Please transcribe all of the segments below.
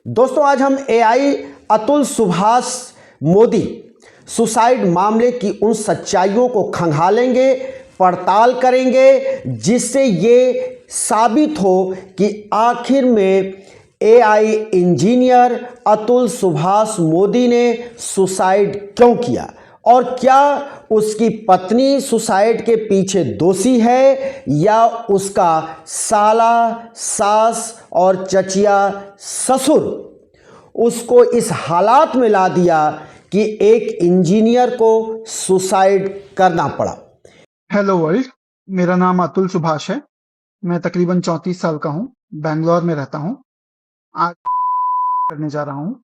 दोस्तों आज हम एआई अतुल सुभाष मोदी सुसाइड मामले की उन सच्चाइयों को खंगालेंगे, पड़ताल करेंगे, जिससे ये साबित हो कि आखिर में एआई इंजीनियर अतुल सुभाष मोदी ने सुसाइड क्यों किया और क्या उसकी पत्नी सुसाइड के पीछे दोषी है या उसका साला, सास और चचिया ससुर उसको इस हालात में ला दिया कि एक इंजीनियर को सुसाइड करना पड़ा। हेलो वर्ल्ड, मेरा नाम अतुल सुभाष है। मैं तकरीबन 34 साल का हूँ, बैंगलोर में रहता हूँ। आज करने जा रहा हूँ।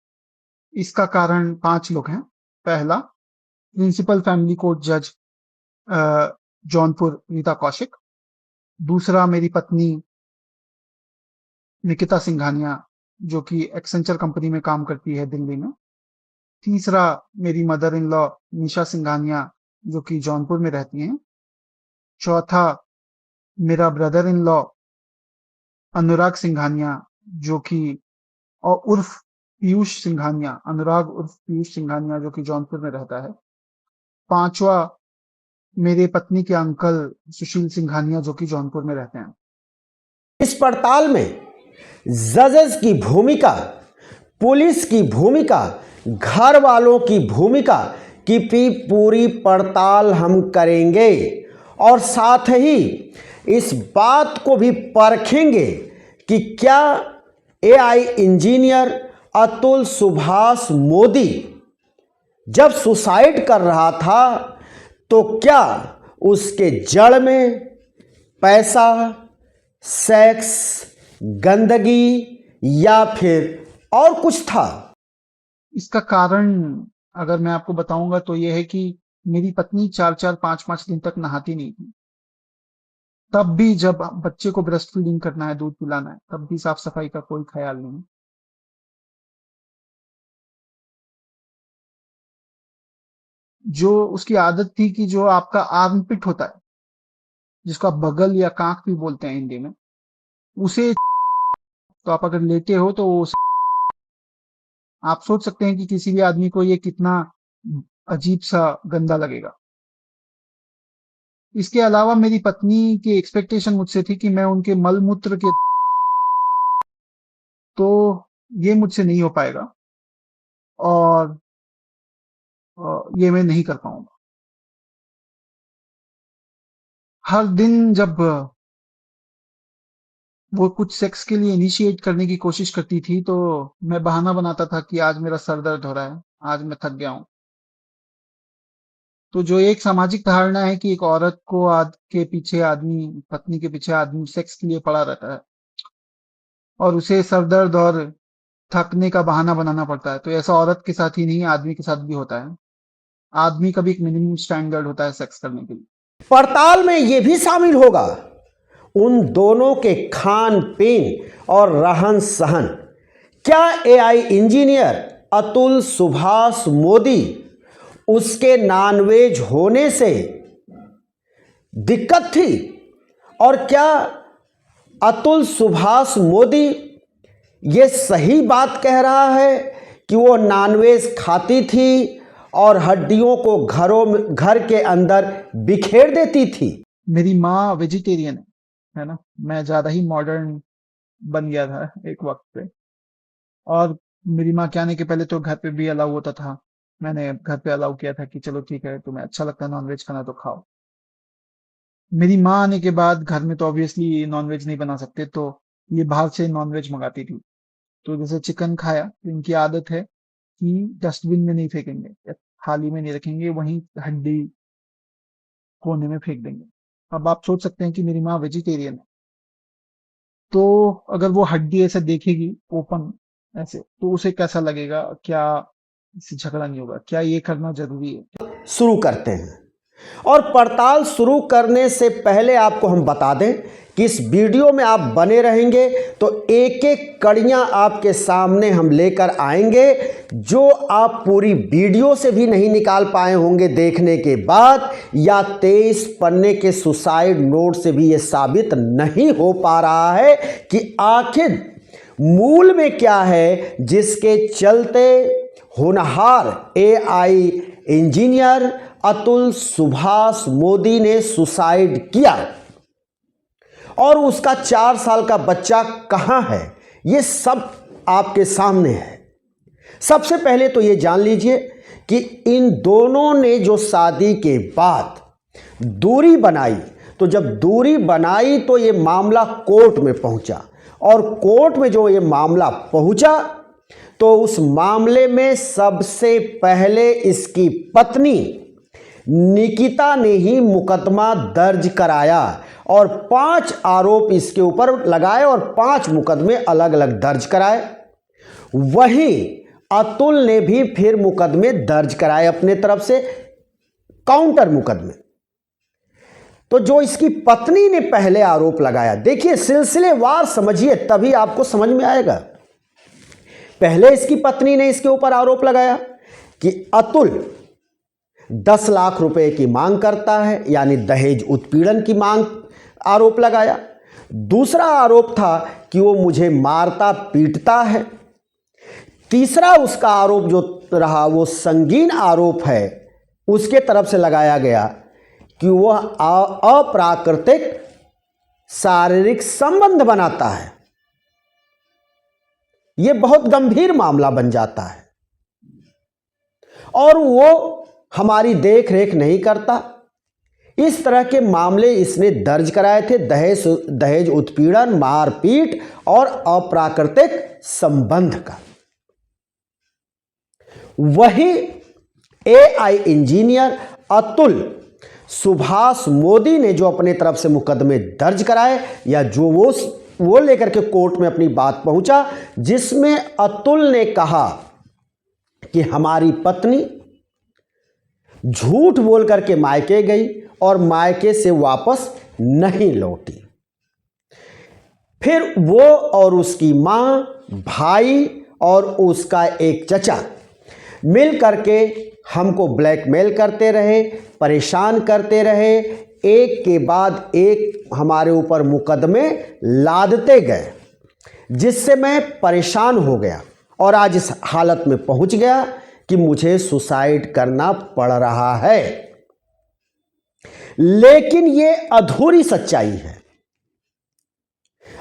इसका कारण 5 लोग हैं। पहला, प्रिंसिपल फैमिली कोर्ट जज जौनपुर रीता कौशिक। दूसरा, मेरी पत्नी निकिता सिंघानिया जो कि एक्सेंचर कंपनी में काम करती है दिल्ली में। तीसरा, मेरी मदर इन लॉ निशा सिंघानिया जो कि जौनपुर में रहती हैं। चौथा, मेरा ब्रदर इन लॉ अनुराग सिंघानिया जो कि और उर्फ पीयूष सिंघानिया, अनुराग उर्फ पीयूष सिंघानिया जो कि जौनपुर में रहता है। पांचवा, मेरे पत्नी के अंकल सुशील सिंघानिया जो कि जौनपुर में रहते हैं। इस पड़ताल में जजेस की भूमिका, पुलिस की भूमिका, घर वालों की भूमिका की भी पूरी पड़ताल हम करेंगे और साथ ही इस बात को भी परखेंगे कि क्या एआई इंजीनियर अतुल सुभाष मोदी जब सुसाइड कर रहा था तो क्या उसके जड़ में पैसा, सेक्स, गंदगी या फिर और कुछ था? इसका कारण अगर मैं आपको बताऊंगा तो यह है कि मेरी पत्नी 4-4, 5-5 दिन तक नहाती नहीं थी। तब भी जब बच्चे को ब्रेस्ट फीडिंग करना है, दूध पिलाना है, तब भी साफ सफाई का कोई ख्याल नहीं। जो उसकी आदत थी कि जो आपका आर्मपिट होता है, जिसको आप बगल या कांख भी बोलते हैं हिंदी में, उसे तो आप अगर लेटे हो तो आप सोच सकते हैं कि किसी भी आदमी को ये कितना अजीब सा गंदा लगेगा। इसके अलावा मेरी पत्नी की एक्सपेक्टेशन मुझसे थी कि मैं उनके मल मूत्र के, तो ये मुझसे नहीं हो पाएगा और ये मैं नहीं कर पाऊंगा। हर दिन जब वो कुछ सेक्स के लिए इनिशिएट करने की कोशिश करती थी तो मैं बहाना बनाता था कि आज मेरा सर दर्द हो रहा है, आज मैं थक गया हूं। तो जो एक सामाजिक धारणा है कि एक औरत को के पीछे आदमी, पत्नी के पीछे आदमी सेक्स के लिए पड़ा रहता है और उसे सर दर्द और थकने का बहाना बनाना पड़ता है, तो ऐसा औरत के साथ ही नहीं आदमी के साथ भी होता है। आदमी का भी एक मिनिमम स्टैंडर्ड होता है सेक्स करने के लिए। पड़ताल में यह भी शामिल होगा उन दोनों के खान पीन और रहन सहन। क्या एआई इंजीनियर अतुल सुभाष मोदी उसके नॉनवेज होने से दिक्कत थी और क्या अतुल सुभाष मोदी ये सही बात कह रहा है कि वो नॉनवेज खाती थी और हड्डियों को घर के अंदर बिखेर देती थी? मेरी माँ वेजिटेरियन है ना। मैं ज्यादा ही मॉडर्न बन गया था एक वक्त पे, और मेरी माँ के आने के पहले तो घर पे भी अलाउ होता था। मैंने घर पे अलाउ किया था कि चलो ठीक है, तुम्हें अच्छा लगता है नॉनवेज खाना तो खाओ। मेरी माँ आने के बाद घर में तो ऑब्वियसली नॉनवेज नहीं बना सकते, तो ये बाहर से नॉनवेज मंगाती थी। तो जैसे चिकन खाया तो इनकी आदत है कि डस्टबिन में नहीं फेंकेंगे या थाली में नहीं रखेंगे, वहीं हड्डी कोने में फेंक देंगे। अब आप सोच सकते हैं कि मेरी माँ वेजिटेरियन है, तो अगर वो हड्डी ऐसे देखेगी ओपन ऐसे, तो उसे कैसा लगेगा? क्या इससे झगड़ा नहीं होगा? क्या ये करना जरूरी है? शुरू करते हैं और पड़ताल शुरू करने से पहले आपको हम बता दें कि इस वीडियो में आप बने रहेंगे तो एक एक कड़ियां आपके सामने हम लेकर आएंगे जो आप पूरी वीडियो से भी नहीं निकाल पाए होंगे देखने के बाद, या 23 पन्ने के सुसाइड नोट से भी ये साबित नहीं हो पा रहा है कि आखिर मूल में क्या है जिसके चलते होनहार एआई इंजीनियर अतुल सुभाष मोदी ने सुसाइड किया, और उसका 4 साल का बच्चा कहां है, ये सब आपके सामने है। सबसे पहले तो ये जान लीजिए कि इन दोनों ने जो शादी के बाद दूरी बनाई, तो जब दूरी बनाई तो ये मामला कोर्ट में पहुंचा, और कोर्ट में जो ये मामला पहुंचा तो उस मामले में सबसे पहले इसकी पत्नी निकिता ने ही मुकदमा दर्ज कराया और 5 आरोप इसके ऊपर लगाए और 5 मुकदमे अलग अलग दर्ज कराए। वहीं अतुल ने भी फिर मुकदमे दर्ज कराए अपने तरफ से, काउंटर मुकदमे। तो जो इसकी पत्नी ने पहले आरोप लगाया, देखिए सिलसिलेवार समझिए तभी आपको समझ में आएगा। पहले इसकी पत्नी ने इसके ऊपर आरोप लगाया कि अतुल 10 लाख रुपए की मांग करता है, यानी दहेज उत्पीड़न की मांग आरोप लगाया। दूसरा आरोप था कि वो मुझे मारता पीटता है। तीसरा उसका आरोप जो रहा वो संगीन आरोप है, उसके तरफ से लगाया गया कि वह अप्राकृतिक शारीरिक संबंध बनाता है। यह बहुत गंभीर मामला बन जाता है और वो हमारी देख रेख नहीं करता। इस तरह के मामले इसने दर्ज कराए थे, दहेज उत्पीड़न, मारपीट और अप्राकृतिक संबंध का। वही एआई इंजीनियर अतुल सुभाष मोदी ने जो अपने तरफ से मुकदमे दर्ज कराए, या जो वो लेकर के कोर्ट में अपनी बात पहुंचा, जिसमें अतुल ने कहा कि हमारी पत्नी झूठ बोल करके मायके गई और मायके से वापस नहीं लौटी। फिर वो और उसकी मां, भाई और उसका एक चचा मिल करके हमको ब्लैकमेल करते रहे, परेशान करते रहे, एक के बाद एक हमारे ऊपर मुकदमे लादते गए, जिससे मैं परेशान हो गया और आज इस हालत में पहुंच गया कि मुझे सुसाइड करना पड़ रहा है। लेकिन ये अधूरी सच्चाई है।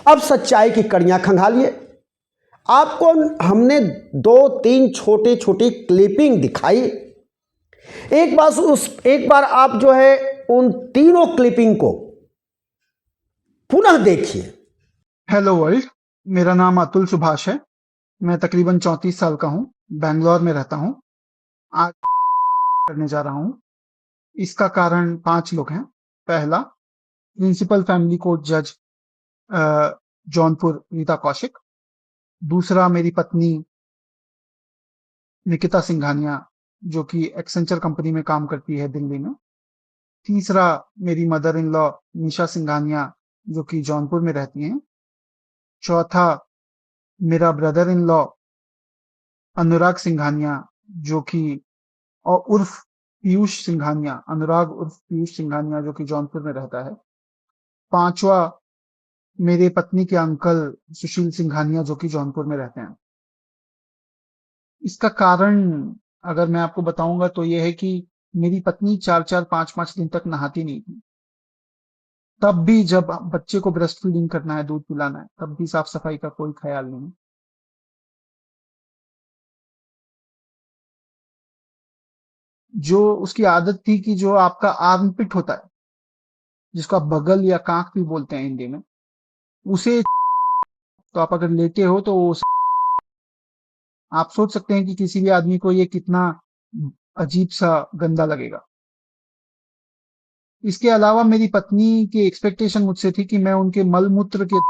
अब सच्चाई की कड़ियां खंगालिए। आपको हमने 2-3 छोटी छोटी क्लिपिंग दिखाई। एक बार आप जो है उन तीनों क्लिपिंग को पुनः देखिए। हेलो वर्ल्ड, मेरा नाम अतुल सुभाष है। मैं तकरीबन 34 साल का हूँ, बैंगलोर में रहता हूँ। आज करने जा रहा हूँ। इसका कारण 5 लोग हैं। पहला, प्रिंसिपल फैमिली कोर्ट जज जौनपुर रीता कौशिक। दूसरा, मेरी पत्नी निकिता सिंघानिया, जो कि एक्सेंचर कंपनी में काम करती है दिल्ली में। तीसरा, मेरी मदर इन लॉ निशा सिंघानिया, जो कि जौनपुर में रहती हैं। चौथा, मेरा ब्रदर इन लॉ अनुराग सिंघानिया, जो कि और उर्फ पीयूष सिंघानिया, अनुराग उर्फ पीयूष सिंघानिया, जो कि जौनपुर में रहता है। पांचवा, मेरे पत्नी के अंकल सुशील सिंघानिया, जो कि जौनपुर में रहते हैं। इसका कारण अगर मैं आपको बताऊंगा तो यह है कि मेरी पत्नी 4-4, 5-5 दिन तक नहाती नहीं थी। तब भी जब बच्चे को ब्रेस्ट फीडिंग करना है, दूध पिलाना है, तब भी साफ सफाई का कोई ख्याल नहीं। जो उसकी आदत थी कि जो आपका आर्मपिट होता है, जिसको आप बगल या कांख भी बोलते हैं हिंदी में, उसे तो आप अगर लेटे हो तो आप सोच सकते हैं कि किसी भी आदमी को ये कितना अजीब सा गंदा लगेगा। इसके अलावा मेरी पत्नी की एक्सपेक्टेशन मुझसे थी कि मैं उनके मल मूत्र के,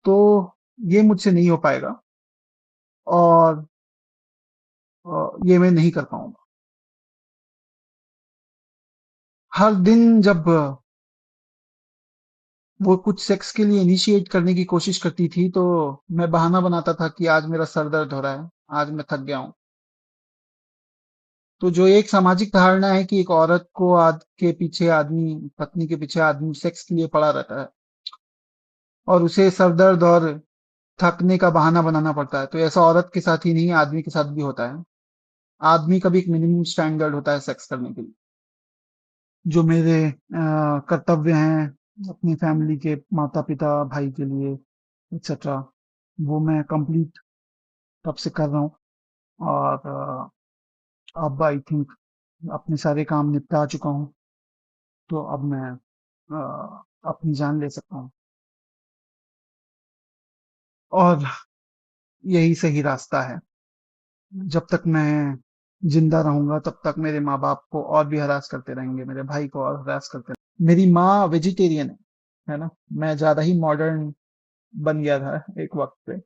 तो ये मुझसे नहीं हो पाएगा और ये मैं नहीं कर पाऊंगा। हर दिन जब वो कुछ सेक्स के लिए इनिशिएट करने की कोशिश करती थी तो मैं बहाना बनाता था कि आज मेरा सर दर्द हो रहा है, आज मैं थक गया हूं। तो जो एक सामाजिक धारणा है कि एक औरत को के पीछे आदमी, पत्नी के पीछे आदमी सेक्स के लिए पड़ा रहता है, और उसे सरदर्द और थकने का बहाना बनाना पड़ता है। तो ऐसा औरत के साथ ही नहीं, आदमी के साथ भी होता है। आदमी का भी एक मिनिमम स्टैंडर्ड होता है सेक्स करने के लिए। जो मेरे कर्तव्य हैं अपनी फैमिली के, माता-पिता, भाई के लिए एक्सेट्रा, वो मैं कंप्लीट तब से कर रहा हूँ। और अब आई थिंक अपने सारे काम निपटा चुका हूँ, तो अब मैं अपनी जान ले सकता हूँ। और यही सही रास्ता है। जब तक मैं जिंदा रहूंगा तब तक मेरे माँ बाप को और भी हरास करते रहेंगे, मेरे भाई को और हरास करते रहेंगे। मेरी माँ वेजिटेरियन है ना। मैं ज्यादा ही मॉडर्न बन गया था एक वक्त पे।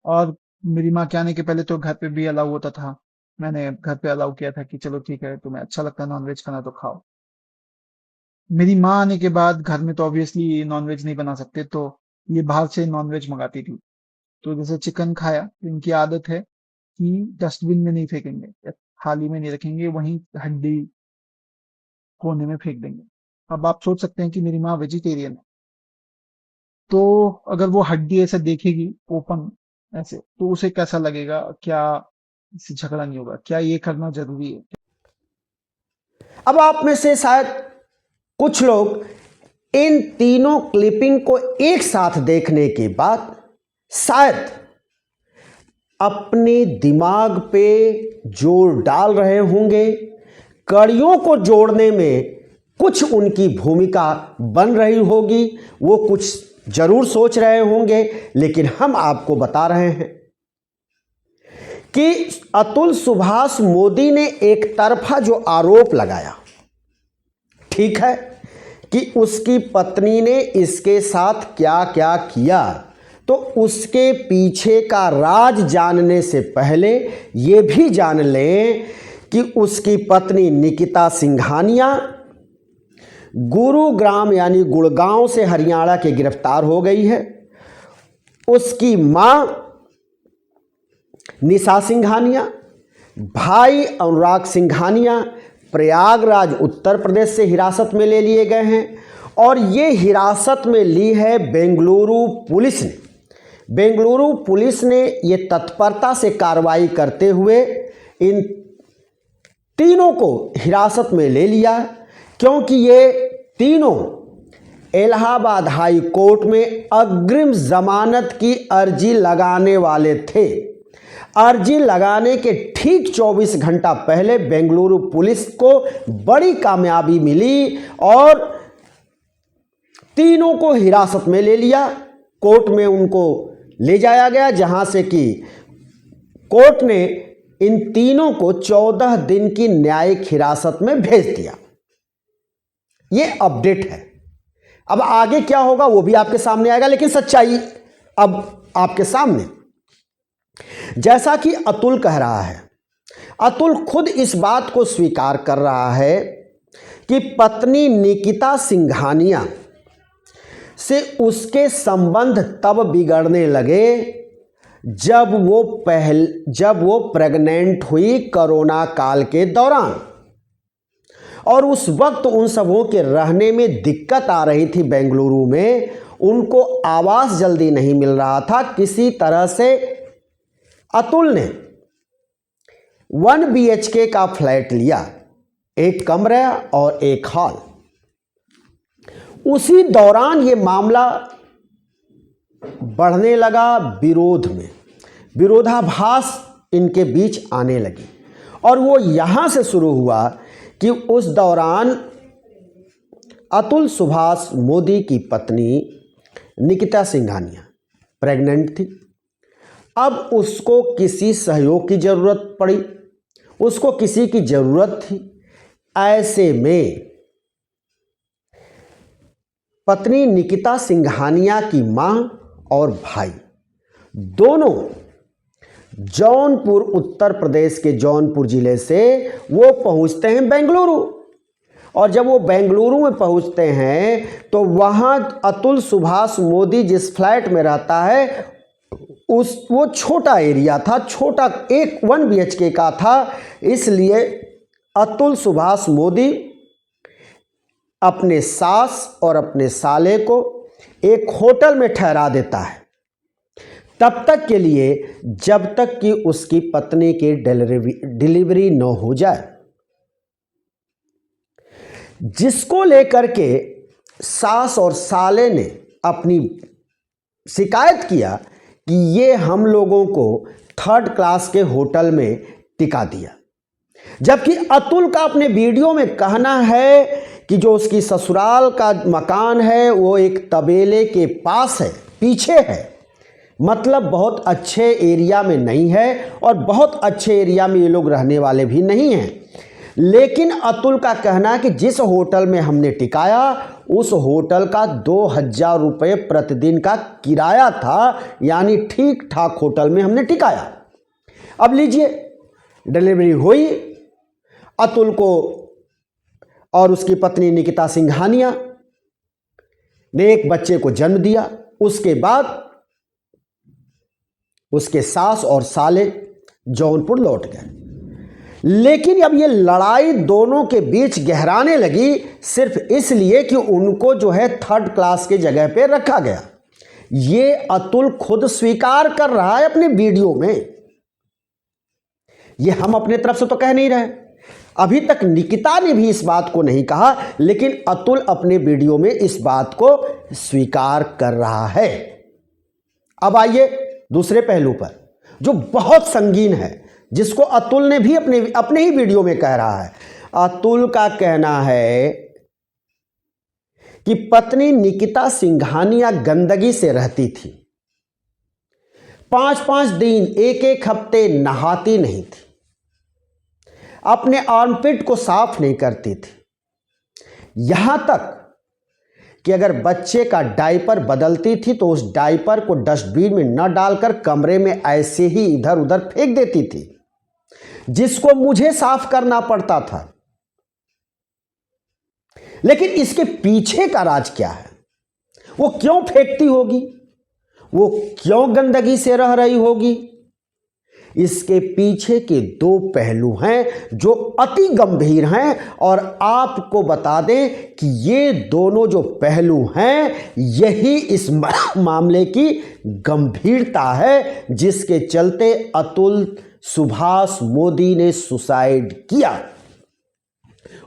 और मेरी माँ के आने के पहले तो घर पे भी अलाउ होता था। मैंने घर पे अलाउ किया था कि चलो ठीक है, तुम्हें अच्छा लगता है नॉनवेज खाना तो खाओ। मेरी माँ आने के बाद घर में तो ऑब्वियसली नॉनवेज नहीं बना सकते, तो ये बाहर से नॉनवेज मंगाती थी। तो जैसे चिकन खाया, तो इनकी आदत है कि डस्टबिन में नहीं फेंकेंगे या थाली में नहीं रखेंगे, वहीं हड्डी कोने में फेंक देंगे। अब आप सोच सकते हैं कि मेरी माँ वेजिटेरियन है, तो अगर वो हड्डी ऐसे देखेगी ओपन ऐसे, तो उसे कैसा लगेगा? क्या इससे झगड़ा नहीं होगा? क्या ये करना जरूरी है? अब आप में से शायद कुछ लोग इन तीनों क्लिपिंग को एक साथ देखने के बाद शायद अपने दिमाग पे जोर डाल रहे होंगे, कड़ियों को जोड़ने में कुछ उनकी भूमिका बन रही होगी, वो कुछ जरूर सोच रहे होंगे। लेकिन हम आपको बता रहे हैं कि अतुल सुभाष मोदी ने एक तरफा जो आरोप लगाया, ठीक है, कि उसकी पत्नी ने इसके साथ क्या क्या किया, तो उसके पीछे का राज जानने से पहले ये भी जान लें कि उसकी पत्नी निकिता सिंघानिया गुरुग्राम यानी गुड़गांव से हरियाणा के गिरफ्तार हो गई है। उसकी मां निशा सिंघानिया, भाई अनुराग सिंघानिया प्रयागराज उत्तर प्रदेश से हिरासत में ले लिए गए हैं। और ये हिरासत में ली है बेंगलुरु पुलिस ने। बेंगलुरु पुलिस ने ये तत्परता से कार्रवाई करते हुए इन तीनों को हिरासत में ले लिया, क्योंकि ये तीनों इलाहाबाद हाई कोर्ट में अग्रिम जमानत की अर्जी लगाने वाले थे। अर्जी लगाने के ठीक 24 घंटा पहले बेंगलुरु पुलिस को बड़ी कामयाबी मिली और तीनों को हिरासत में ले लिया। कोर्ट में उनको ले जाया गया, जहां से कि कोर्ट ने इन तीनों को 14 दिन की न्यायिक हिरासत में भेज दिया। ये अपडेट है। अब आगे क्या होगा वो भी आपके सामने आएगा, लेकिन सच्चाई अब आपके सामने। जैसा कि अतुल कह रहा है, अतुल खुद इस बात को स्वीकार कर रहा है कि पत्नी निकिता सिंघानिया से उसके संबंध तब बिगड़ने लगे जब वो प्रेग्नेंट हुई कोरोना काल के दौरान। और उस वक्त उन सबों के रहने में दिक्कत आ रही थी बेंगलुरु में, उनको आवास जल्दी नहीं मिल रहा था। किसी तरह से अतुल ने 1 BHK का फ्लैट लिया, एक कमरा और एक हॉल। उसी दौरान ये मामला बढ़ने लगा, विरोध में विरोधाभास इनके बीच आने लगी। और वो यहां से शुरू हुआ कि उस दौरान अतुल सुभाष मोदी की पत्नी निकिता सिंघानिया प्रेग्नेंट थी। अब उसको किसी सहयोग की ज़रूरत पड़ी, उसको किसी की ज़रूरत थी। ऐसे में पत्नी निकिता सिंघानिया की मां और भाई दोनों जौनपुर, उत्तर प्रदेश के जौनपुर जिले से वो पहुंचते हैं बेंगलुरु। और जब वो बेंगलुरु में पहुंचते हैं तो वहां अतुल सुभाष मोदी जिस फ्लैट में रहता है वो छोटा एरिया था, छोटा 1 BHK का था। इसलिए अतुल सुभाष मोदी अपने सास और अपने साले को एक होटल में ठहरा देता है, तब तक के लिए जब तक कि उसकी पत्नी की डिलीवरी न हो जाए, जिसको लेकर के सास और साले ने अपनी शिकायत किया कि ये हम लोगों को थर्ड क्लास के होटल में टिका दिया। जबकि अतुल का अपने वीडियो में कहना है कि जो उसकी ससुराल का मकान है वो एक तबेले के पास है, पीछे है, मतलब बहुत अच्छे एरिया में नहीं है और बहुत अच्छे एरिया में ये लोग रहने वाले भी नहीं हैं। लेकिन अतुल का कहना है कि जिस होटल में हमने टिकाया उस होटल का 2000 रुपये प्रतिदिन का किराया था, यानी ठीक ठाक होटल में हमने टिकाया। अब लीजिए, डिलीवरी हुई, अतुल को और उसकी पत्नी निकिता सिंघानिया ने एक बच्चे को जन्म दिया। उसके बाद उसके सास और साले जौनपुर लौट गए। लेकिन अब ये लड़ाई दोनों के बीच गहराने लगी सिर्फ इसलिए कि उनको जो है थर्ड क्लास की जगह पे रखा गया। ये अतुल खुद स्वीकार कर रहा है अपने वीडियो में, ये हम अपने तरफ से तो कह नहीं रहे। अभी तक निकिता ने भी इस बात को नहीं कहा, लेकिन अतुल अपने वीडियो में इस बात को स्वीकार कर रहा है। अब आइए दूसरे पहलू पर, जो बहुत संगीन है, जिसको अतुल ने भी अपने ही वीडियो में कह रहा है। अतुल का कहना है कि पत्नी निकिता सिंघानिया गंदगी से रहती थी, 5-5 दिन, एक हफ्ते नहाती नहीं थी, अपने आर्मपिट को साफ नहीं करती थी, यहां तक कि अगर बच्चे का डायपर बदलती थी तो उस डायपर को डस्टबिन में न डालकर कमरे में ऐसे ही इधर उधर फेंक देती थी, जिसको मुझे साफ करना पड़ता था। लेकिन इसके पीछे का राज क्या है? वो क्यों फेंकती होगी? वो क्यों गंदगी से रह रही होगी? इसके पीछे के 2 पहलू हैं जो अति गंभीर हैं, और आपको बता दें कि ये दोनों जो पहलू हैं यही इस मामले की गंभीरता है, जिसके चलते अतुल सुभाष मोदी ने सुसाइड किया।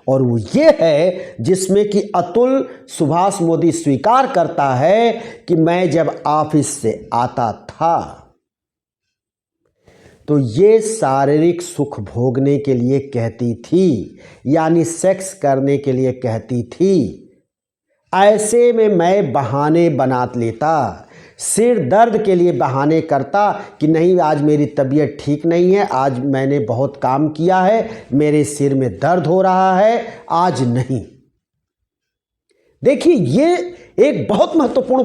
और वो ये है जिसमें कि अतुल सुभाष मोदी स्वीकार करता है कि मैं जब ऑफिस से आता था तो ये शारीरिक सुख भोगने के लिए कहती थी, यानी सेक्स करने के लिए कहती थी। ऐसे में मैं बहाने बना लेता, सिर दर्द के लिए बहाने करता कि नहीं आज मेरी तबीयत ठीक नहीं है, आज मैंने बहुत काम किया है, मेरे सिर में दर्द हो रहा है, आज नहीं। देखिए ये एक बहुत महत्वपूर्ण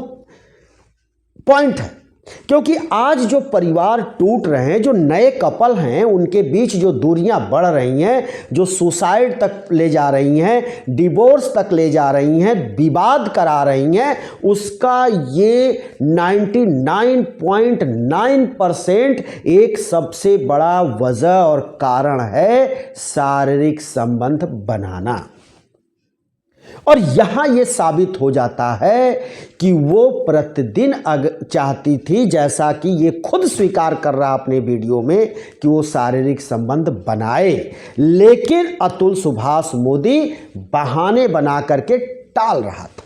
पॉइंट है, क्योंकि आज जो परिवार टूट रहे हैं, जो नए कपल हैं, उनके बीच जो दूरियां बढ़ रही हैं, जो सुसाइड तक ले जा रही हैं, डिवोर्स तक ले जा रही हैं, विवाद करा रही हैं, उसका ये 99.9% एक सबसे बड़ा वजह और कारण है शारीरिक संबंध बनाना। और यहां यह साबित हो जाता है कि वो प्रतिदिन चाहती थी, जैसा कि ये खुद स्वीकार कर रहा अपने वीडियो में, कि वो शारीरिक संबंध बनाए, लेकिन अतुल सुभाष मोदी बहाने बना करके टाल रहा था।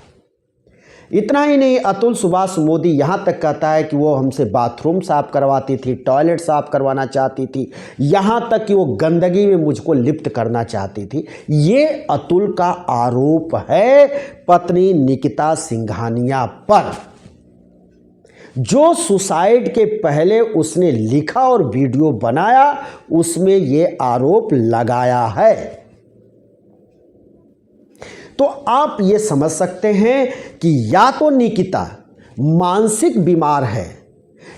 इतना ही नहीं, अतुल सुभाष मोदी यहाँ तक कहता है कि वो हमसे बाथरूम साफ करवाती थी, टॉयलेट साफ करवाना चाहती थी, यहाँ तक कि वो गंदगी में मुझको लिप्त करना चाहती थी। ये अतुल का आरोप है पत्नी निकिता सिंघानिया पर, जो सुसाइड के पहले उसने लिखा और वीडियो बनाया, उसमें ये आरोप लगाया है। तो आप ये समझ सकते हैं कि या तो निकिता मानसिक बीमार है,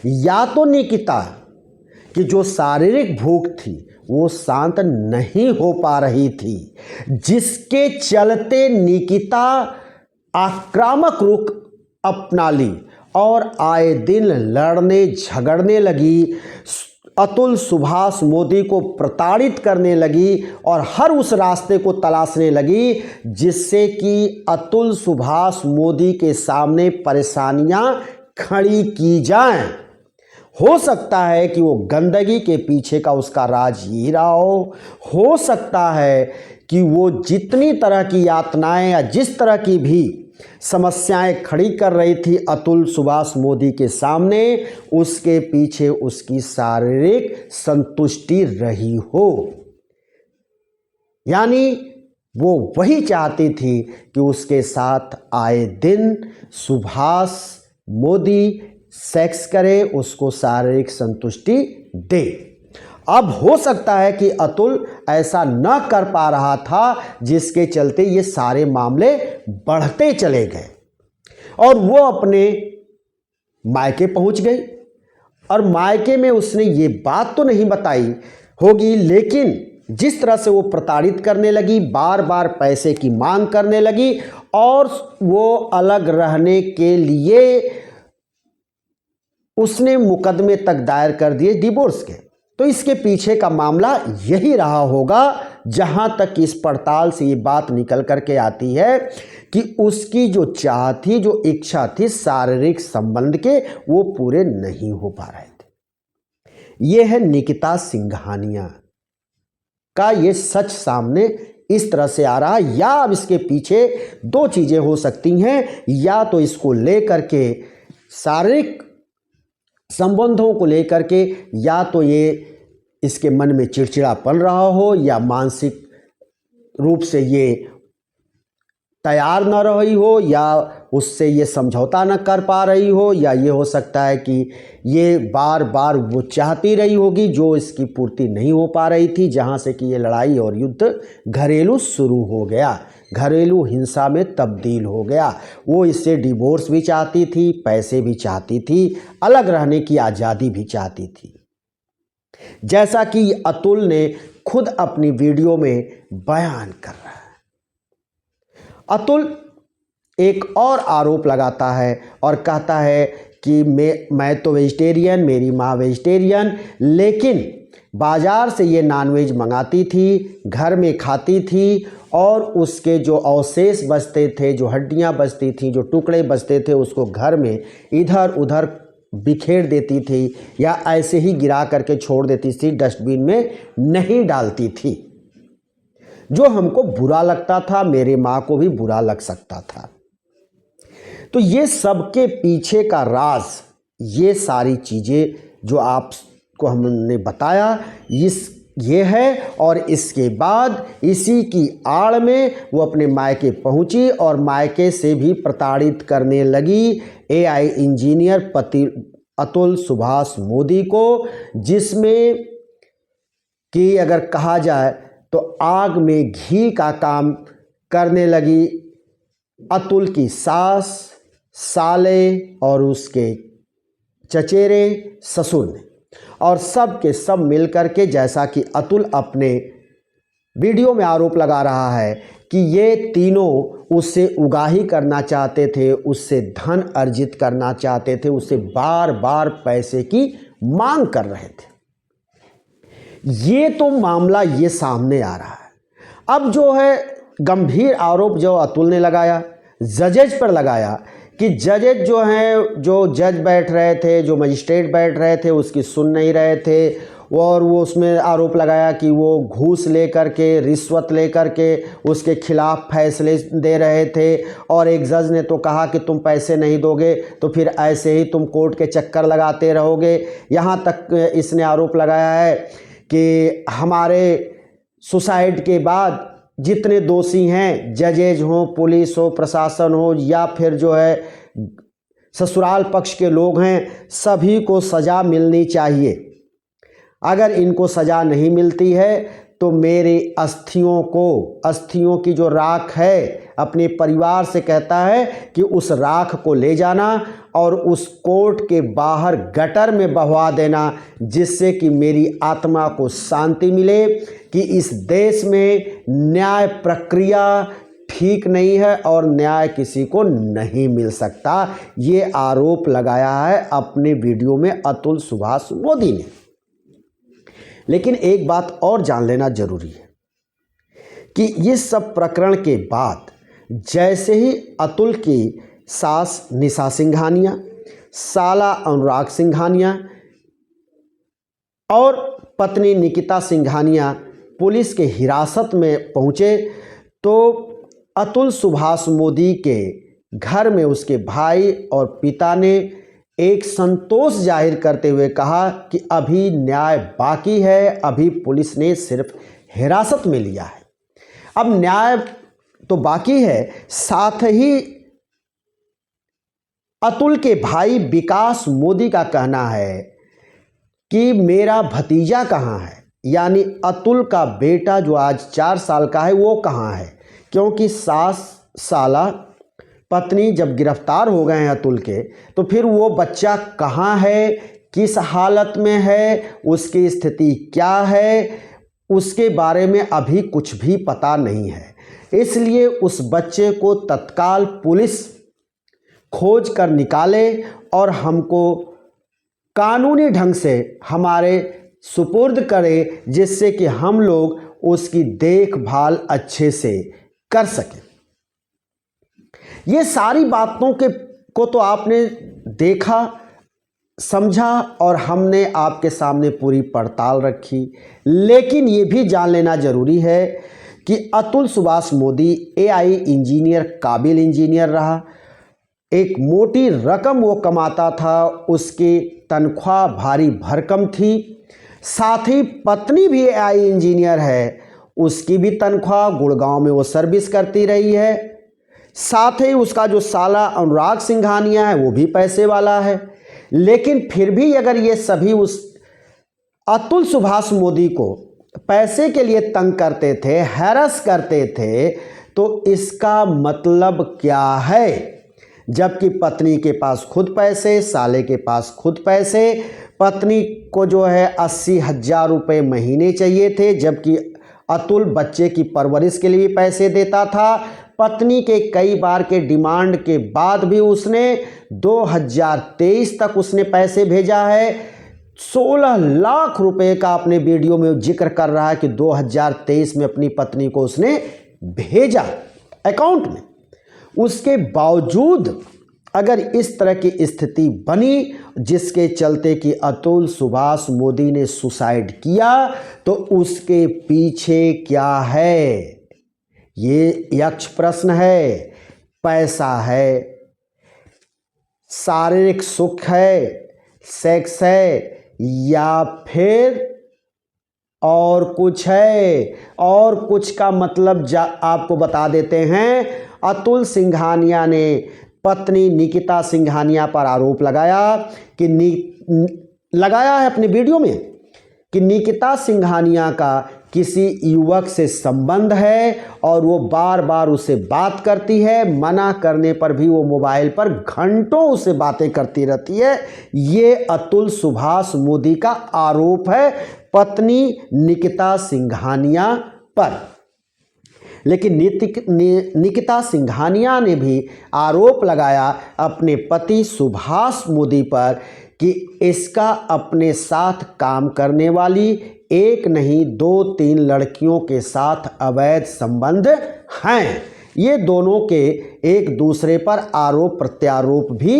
या तो निकिता की जो शारीरिक भूख थी वो शांत नहीं हो पा रही थी, जिसके चलते निकिता आक्रामक रुख अपना ली और आए दिन लड़ने झगड़ने लगी, अतुल सुभाष मोदी को प्रताड़ित करने लगी और हर उस रास्ते को तलाशने लगी जिससे कि अतुल सुभाष मोदी के सामने परेशानियां खड़ी की जाएं। हो सकता है कि वो गंदगी के पीछे का उसका राज यही रहा हो सकता है कि वो जितनी तरह की यातनाएं या जिस तरह की भी समस्याएं खड़ी कर रही थी अतुल सुभाष मोदी के सामने, उसके पीछे उसकी शारीरिक संतुष्टि रही हो। यानी वो वही चाहती थी कि उसके साथ आए दिन सुभाष मोदी सेक्स करे, उसको शारीरिक संतुष्टि दे। अब हो सकता है कि अतुल ऐसा न कर पा रहा था, जिसके चलते ये सारे मामले बढ़ते चले गए और वो अपने मायके पहुंच गई। और मायके में उसने ये बात तो नहीं बताई होगी, लेकिन जिस तरह से वो प्रताड़ित करने लगी, बार बार पैसे की मांग करने लगी और वो अलग रहने के लिए उसने मुकदमे तक दायर कर दिए डिवोर्स के। तो इसके पीछे का मामला यही रहा होगा, जहां तक इस पड़ताल से ये बात निकल करके आती है कि उसकी जो चाह थी, जो इच्छा थी शारीरिक संबंध के, वो पूरे नहीं हो पा रहे थे। ये है निकिता सिंघानिया का ये सच सामने इस तरह से आ रहा है। या अब इसके पीछे दो चीजें हो सकती हैं, या तो इसको लेकर के शारीरिक संबंधों को लेकर के, या तो ये इसके मन में चिड़चिड़ापन रहा हो, या मानसिक रूप से ये तैयार न रही हो, या उससे ये समझौता न कर पा रही हो, या ये हो सकता है कि ये बार बार वो चाहती रही होगी जो इसकी पूर्ति नहीं हो पा रही थी, जहाँ से कि ये लड़ाई और युद्ध घरेलू शुरू हो गया, घरेलू हिंसा में तब्दील हो गया। वो इससे डिवोर्स भी चाहती थी, पैसे भी चाहती थी, अलग रहने की आज़ादी भी चाहती थी, जैसा कि अतुल ने खुद अपनी वीडियो में बयान कर रहा है। अतुल एक और आरोप लगाता है और कहता है कि मैं तो वेजिटेरियन, मेरी माँ वेजिटेरियन, लेकिन बाज़ार से ये नॉनवेज मंगाती थी, घर में खाती थी और उसके जो अवशेष बचते थे, जो हड्डियाँ बचती थी, जो टुकड़े बचते थे, उसको घर में इधर उधर बिखेर देती थी या ऐसे ही गिरा करके छोड़ देती थी, डस्टबिन में नहीं डालती थी, जो हमको बुरा लगता था, मेरे माँ को भी बुरा लग सकता था। तो ये सबके पीछे का राज, ये सारी चीज़ें जो आपको हमने बताया, ये है। और इसके बाद इसी की आड़ में वो अपने मायके पहुंची और मायके से भी प्रताड़ित करने लगी एआई इंजीनियर पति अतुल सुभाष मोदी को, जिसमें कि अगर कहा जाए तो आग में घी का काम करने लगी अतुल की सास, साले और उसके चचेरे ससुर ने, और सब के सब मिलकर के, जैसा कि अतुल अपने वीडियो में आरोप लगा रहा है कि ये तीनों उससे उगाही करना चाहते थे, उससे धन अर्जित करना चाहते थे, उससे बार बार पैसे की मांग कर रहे थे। ये तो मामला ये सामने आ रहा है। अब जो है गंभीर आरोप जो अतुल ने लगाया, जजेज पर लगाया कि जजेज जो हैं, जो जज बैठ रहे थे, जो मजिस्ट्रेट बैठ रहे थे, उसकी सुन नहीं रहे थे, और वो उसमें आरोप लगाया कि वो घूस लेकर के, रिश्वत लेकर के उसके खिलाफ फैसले दे रहे थे। और एक जज ने तो कहा कि तुम पैसे नहीं दोगे तो फिर ऐसे ही तुम कोर्ट के चक्कर लगाते रहोगे। यहाँ तक इसने आरोप लगाया है कि हमारे सुसाइड के बाद जितने दोषी हैं, जजेज हो, पुलिस हो, प्रशासन हो, या फिर जो है ससुराल पक्ष के लोग हैं, सभी को सज़ा मिलनी चाहिए। अगर इनको सज़ा नहीं मिलती है तो मेरे अस्थियों की जो राख है, अपने परिवार से कहता है कि उस राख को ले जाना और उस कोर्ट के बाहर गटर में बहवा देना, जिससे कि मेरी आत्मा को शांति मिले कि इस देश में न्याय प्रक्रिया ठीक नहीं है और न्याय किसी को नहीं मिल सकता। ये आरोप लगाया है अपने वीडियो में अतुल सुभाष मोदी ने। लेकिन एक बात और जान लेना जरूरी है कि इस सब प्रकरण के बाद जैसे ही अतुल की सास निशा सिंघानिया, साला अनुराग सिंघानिया और पत्नी निकिता सिंघानिया पुलिस के हिरासत में पहुंचे तो अतुल सुभाष मोदी के घर में उसके भाई और पिता ने एक संतोष जाहिर करते हुए कहा कि अभी न्याय बाकी है, अभी पुलिस ने सिर्फ हिरासत में लिया है। अब न्याय तो बाकी है, साथ ही अतुल के भाई विकास मोदी का कहना है कि मेरा भतीजा कहाँ है, यानी अतुल का बेटा जो आज 4 साल का है वो कहाँ है, क्योंकि सास साला पत्नी जब गिरफ्तार हो गए हैं अतुल के तो फिर वो बच्चा कहाँ है, किस हालत में है, उसकी स्थिति क्या है, उसके बारे में अभी कुछ भी पता नहीं है। इसलिए उस बच्चे को तत्काल पुलिस खोज कर निकाले और हमको कानूनी ढंग से हमारे सुपुर्द करे, जिससे कि हम लोग उसकी देखभाल अच्छे से कर सकें। ये सारी बातों को तो आपने देखा, समझा और हमने आपके सामने पूरी पड़ताल रखी, लेकिन ये भी जान लेना जरूरी है कि अतुल सुभाष मोदी एआई इंजीनियर, काबिल इंजीनियर रहा, एक मोटी रकम वो कमाता था, उसकी तनख्वाह भारी भरकम थी। साथ ही पत्नी भी एआई इंजीनियर है, उसकी भी तनख्वाह गुड़गांव में वो सर्विस करती रही है। साथ ही उसका जो साला अनुराग सिंघानिया है वो भी पैसे वाला है। लेकिन फिर भी अगर ये सभी उस अतुल सुभाष मोदी को पैसे के लिए तंग करते थे, हैरस करते थे, तो इसका मतलब क्या है? जबकि पत्नी के पास खुद पैसे, साले के पास खुद पैसे, पत्नी को जो है 80,000 रुपये महीने चाहिए थे, जबकि अतुल बच्चे की परवरिश के लिए पैसे देता था। पत्नी के कई बार के डिमांड के बाद भी उसने 2023 तक उसने पैसे भेजा है। 16 लाख रुपए का अपने वीडियो में जिक्र कर रहा है कि 2023 में अपनी पत्नी को उसने भेजा अकाउंट में। उसके बावजूद अगर इस तरह की स्थिति बनी जिसके चलते कि अतुल सुभाष मोदी ने सुसाइड किया, तो उसके पीछे क्या है? ये यक्ष प्रश्न है। पैसा है, शारीरिक सुख है, सेक्स है, या फिर और कुछ है? और कुछ का मतलब आपको बता देते हैं। अतुल सिंघानिया ने पत्नी निकिता सिंघानिया पर आरोप लगाया कि लगाया है अपने वीडियो में कि निकिता सिंघानिया का किसी युवक से संबंध है और वो बार बार उससे बात करती है, मना करने पर भी वो मोबाइल पर घंटों उससे बातें करती रहती है। ये अतुल सुभाष मोदी का आरोप है पत्नी निकिता सिंघानिया पर। लेकिन निकिता सिंघानिया ने भी आरोप लगाया अपने पति सुभाष मोदी पर कि इसका अपने साथ काम करने वाली एक नहीं 2-3 लड़कियों के साथ अवैध संबंध हैं। ये दोनों के एक दूसरे पर आरोप प्रत्यारोप भी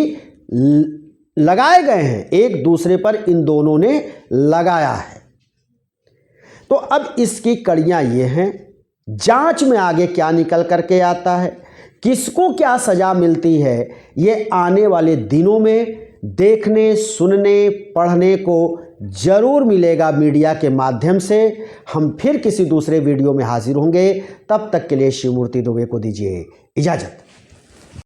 लगाए गए हैं, एक दूसरे पर इन दोनों ने लगाया है। तो अब इसकी कड़ियां ये हैं, जांच में आगे क्या निकल करके आता है, किसको क्या सजा मिलती है, ये आने वाले दिनों में देखने, सुनने, पढ़ने को जरूर मिलेगा मीडिया के माध्यम से। हम फिर किसी दूसरे वीडियो में हाजिर होंगे, तब तक के लिए शिवमूर्ति दुबे को दीजिए इजाजत।